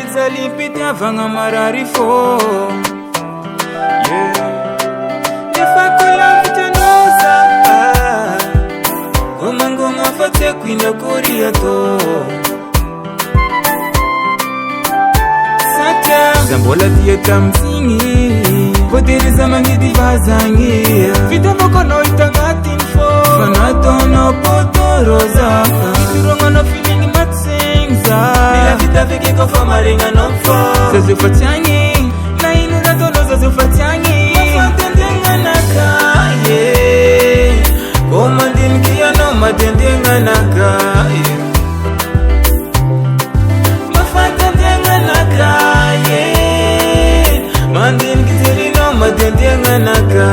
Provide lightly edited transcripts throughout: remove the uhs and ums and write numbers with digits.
Zali pita vanga mararifo. Nefakula vitanoza. Ngoma fate kwina koria to. Satya zambola dieta msingi. Poteriza mangidi vazangi. Vita moko no itagatinfo. Fanato no potoroza. Ituronga no feeling matsingza. Bila vita viki kofa maringa no fo. Zazu fatangi. Na inura tono zazu fatangi. Mafatendenga naka. Komandin kia no matendenga naka. Mafatendenga naka. Mandin kitiri no matendenga naka.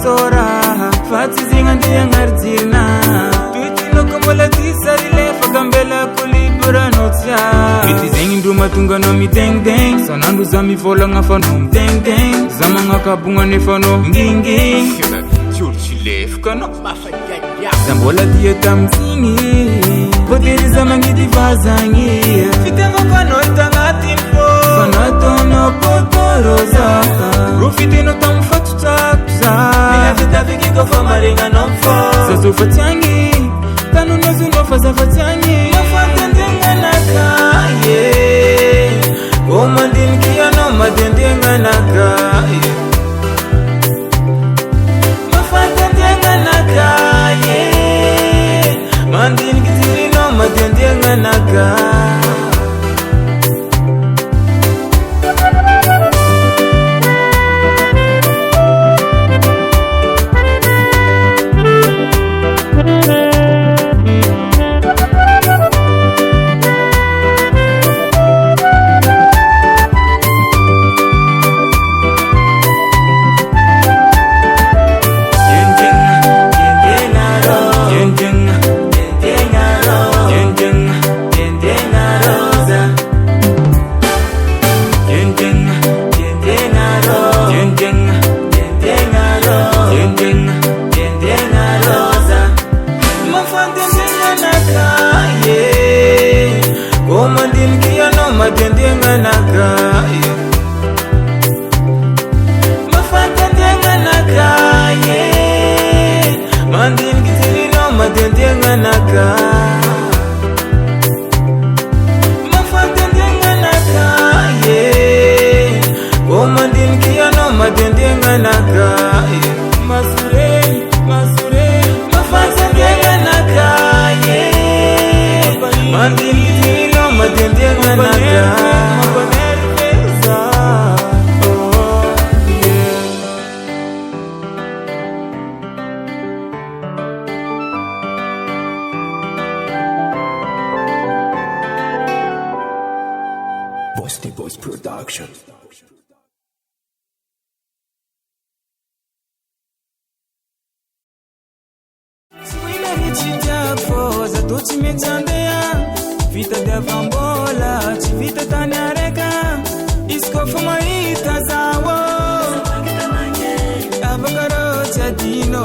Sora fati zinga ndiye ngardzina tuitino komola tisarile fakambela kulibura notya biti zingi nduma tunga no miteng teng sanandu zami fola ngafano mteng teng zama ngakabunga nefano ngingi churchile fukano mafanya zambola dieta msingi potiriza mangidi vazangi fitengo kano itangatinfo fanato no potoroza rufitino tamfatu takza vita viki kofa maringa no fo zazu fatangi tanu nazu no faza fatangi mafatendenga naka komandin kia no matendenga naka mafatendenga naka mandin kitiri no matendenga naka. Komandin kia no matendenga naka. Mafatendenga naka. Mandin kitiri no matendenga naka. Mafatendenga naka. Komandin kia no matendenga naka. Masure, masure. Mafatendenga naka. Mandin kitiri no matendenga naka. Voice Production. Swila hichita foza tuchi metandea. Vita de vambola, chivita tanyareka. Isko fuma itazawo. Abakaro chadino.